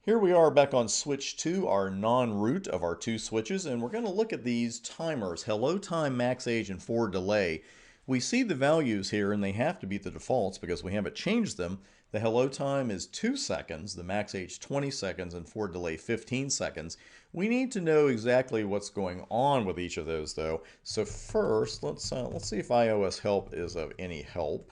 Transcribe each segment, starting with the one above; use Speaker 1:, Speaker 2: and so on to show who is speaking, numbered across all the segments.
Speaker 1: Here we are back on switch 2, our non-root of our two switches, and we're going to look at these timers, hello time, max age, and forward delay. We see the values here, and they have to be the defaults because we haven't changed them. The hello time is 2 seconds, the max age 20 seconds, and forward delay 15 seconds. We need to know exactly what's going on with each of those, though. So first, let's see if iOS help is of any help.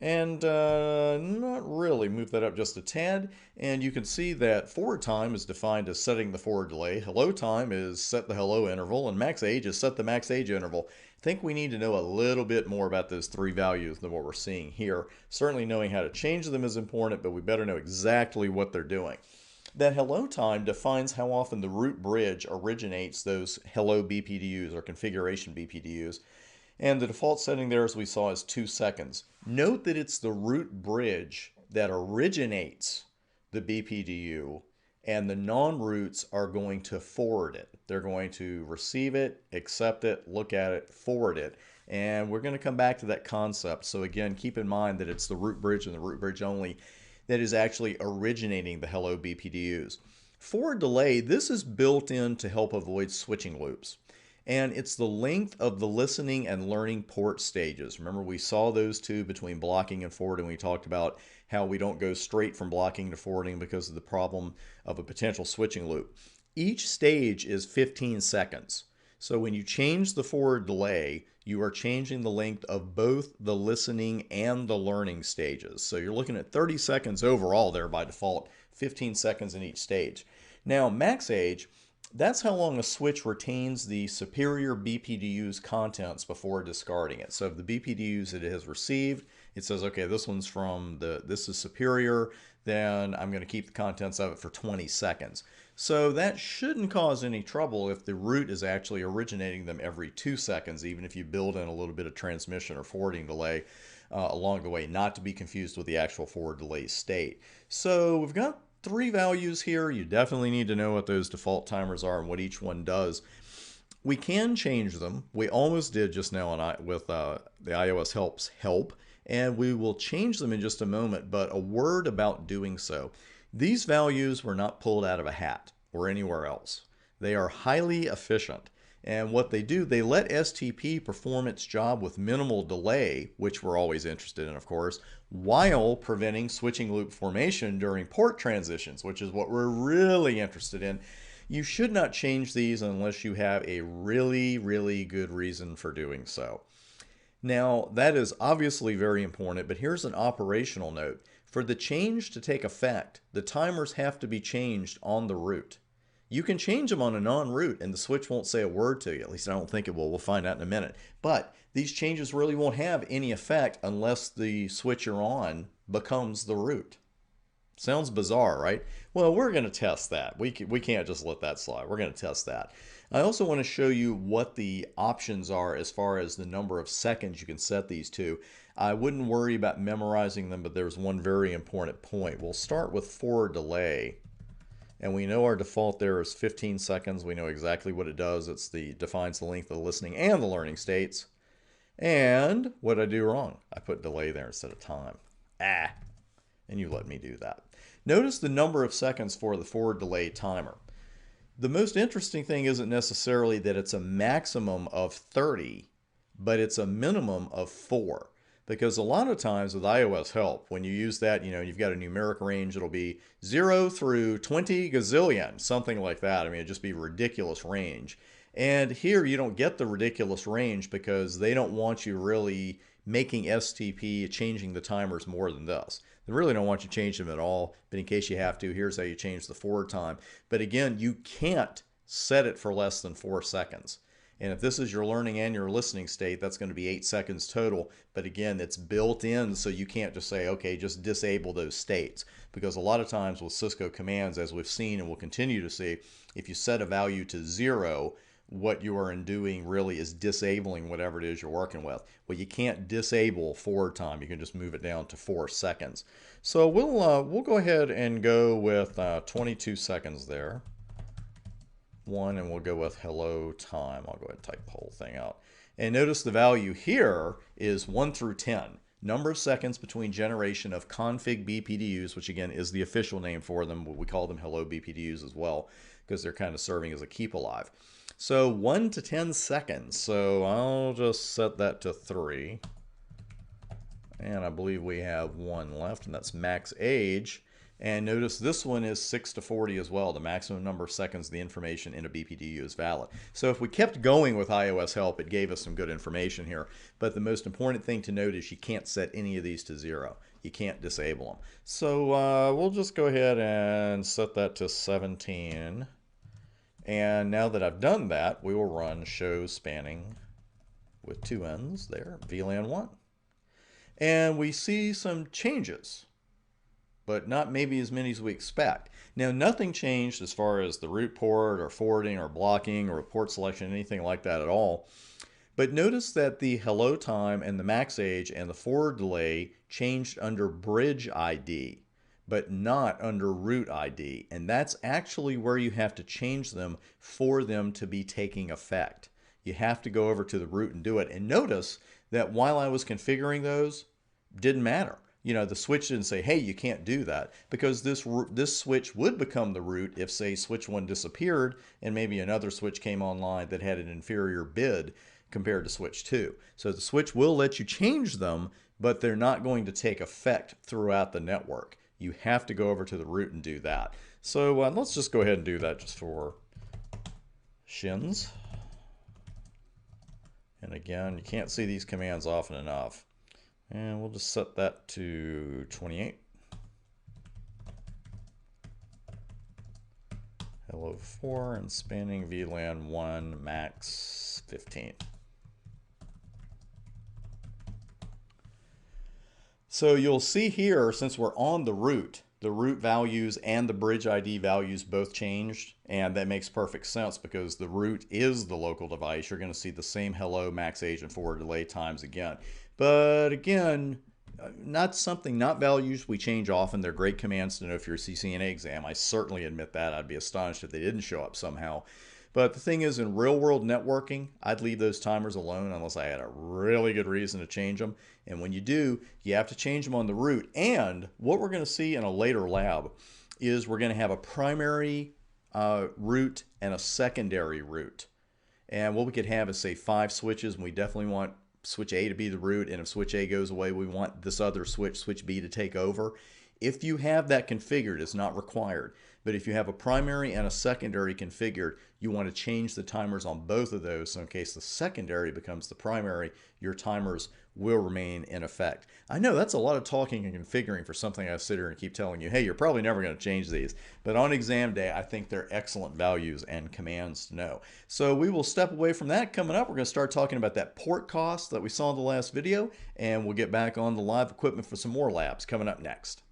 Speaker 1: And not really, move that up just a tad, and you can see that forward time is defined as setting the forward delay, hello time is set the hello interval, and max age is set the max age interval. I think we need to know a little bit more about those three values than what we're seeing here. Certainly knowing how to change them is important, but we better know exactly what they're doing. That hello time defines how often the root bridge originates those hello BPDUs or configuration BPDUs. And the default setting there, as we saw, is 2 seconds. Note that it's the root bridge that originates the BPDU, and the non-roots are going to forward it. They're going to receive it, accept it, look at it, forward it. And we're going to come back to that concept. So again, keep in mind that it's the root bridge and the root bridge only that is actually originating the hello BPDUs. Forward delay, this is built in to help avoid switching loops. And it's the length of the listening and learning port stages. Remember, we saw those two between blocking and forwarding. We talked about how we don't go straight from blocking to forwarding because of the problem of a potential switching loop. Each stage is 15 seconds. So when you change the forward delay, you are changing the length of both the listening and the learning stages. So you're looking at 30 seconds overall there by default, 15 seconds in each stage. Now, max age, that's how long a switch retains the superior BPDU's contents before discarding it. So if the BPDUs that it has received, it says, okay, this one's from this is superior, then I'm going to keep the contents of it for 20 seconds. So that shouldn't cause any trouble if the root is actually originating them every 2 seconds, even if you build in a little bit of transmission or forwarding delay along the way, not to be confused with the actual forward delay state. So we've got 3 values here. You definitely need to know what those default timers are and what each one does. We can change them. We almost did just now with the iOS help, and we will change them in just a moment, but a word about doing so. These values were not pulled out of a hat or anywhere else. They are highly efficient. And what they do, they let STP perform its job with minimal delay, which we're always interested in, of course, while preventing switching loop formation during port transitions, which is what we're really interested in. You should not change these unless you have a really, really good reason for doing so. Now, that is obviously very important, but here's an operational note. For the change to take effect, the timers have to be changed on the root. You can change them on a non-root and the switch won't say a word to you. At least I don't think it will. We'll find out in a minute. But these changes really won't have any effect unless the switch you're on becomes the root. Sounds bizarre, right? Well, we're going to test that. We can't just let that slide. We're going to test that. I also want to show you what the options are as far as the number of seconds you can set these to. I wouldn't worry about memorizing them, but there's one very important point. We'll start with forward delay. And we know our default there is 15 seconds. We know exactly what it does. Defines the length of the listening and the learning states. And what did I do wrong? I put delay there instead of time. And you let me do that. Notice the number of seconds for the forward delay timer. The most interesting thing isn't necessarily that it's a maximum of 30, but it's a minimum of 4. Because a lot of times with iOS help, when you use that, you've got a numeric range, it'll be 0 through 20 gazillion, something like that. I mean, it'd just be a ridiculous range. And here you don't get the ridiculous range because they don't want you really making STP, changing the timers more than this. They really don't want you to change them at all, but in case you have to, here's how you change the forward time. But again, you can't set it for less than 4 seconds. And if this is your learning and your listening state, that's going to be 8 seconds total. But again, it's built in, so you can't just say, okay, just disable those states. Because a lot of times with Cisco commands, as we've seen and will continue to see, if you set a value to 0, what you are doing really is disabling whatever it is you're working with. Well, you can't disable forward time. You can just move it down to 4 seconds. So we'll go ahead and go with 22 seconds there. And we'll go with hello time. I'll go ahead and type the whole thing out. And notice the value here is 1 through 10. number of seconds between generation of config BPDUs, which again is the official name for them. We call them hello BPDUs as well because they're kind of serving as a keep alive. So 1 to 10 seconds. So I'll just set that to 3. And I believe we have one left, and that's max age. And notice this one is 6 to 40 as well. The maximum number of seconds the information in a BPDU is valid. So if we kept going with iOS help, it gave us some good information here. But the most important thing to note is you can't set any of these to 0. You can't disable them. So we'll just go ahead and set that to 17. And now that I've done that, we will run show spanning with 2 N's there, VLAN 1. And we see some changes, but not maybe as many as we expect. Now, nothing changed as far as the root port or forwarding or blocking or port selection, anything like that at all. But notice that the hello time and the max age and the forward delay changed under bridge ID, but not under root ID. And that's actually where you have to change them for them to be taking effect. You have to go over to the root and do it. And notice that while I was configuring those, didn't matter. You know, the switch didn't say, hey, you can't do that, because this switch would become the root if, say, switch 1 disappeared and maybe another switch came online that had an inferior bid compared to switch 2. So the switch will let you change them, but they're not going to take effect throughout the network. You have to go over to the root and do that. So let's just go ahead and do that just for shins. And again, you can't see these commands often enough. And we'll just set that to 28. Hello 4 and spanning VLAN 1 max 15. So you'll see here, since we're on the root values and the bridge ID values both changed, and that makes perfect sense because the root is the local device. You're going to see the same hello, max age, and forward delay times again. But again, not values we change often. They're great commands to know if you're a CCNA exam. I certainly admit that. I'd be astonished if they didn't show up somehow. But the thing is, in real-world networking, I'd leave those timers alone unless I had a really good reason to change them. And when you do, you have to change them on the root. And what we're going to see in a later lab is we're going to have a primary root and a secondary root. And what we could have is, say, 5 switches, and we definitely want switch A to be the root, and if switch A goes away, we want this other switch B, to take over. If you have that configured, it's not required. But if you have a primary and a secondary configured, you want to change the timers on both of those. So in case the secondary becomes the primary, your timers will remain in effect. I know that's a lot of talking and configuring for something I sit here and keep telling you, hey, you're probably never going to change these. But on exam day, I think they're excellent values and commands to know. So we will step away from that. Coming up, we're going to start talking about that port cost that we saw in the last video, and we'll get back on the live equipment for some more labs coming up next.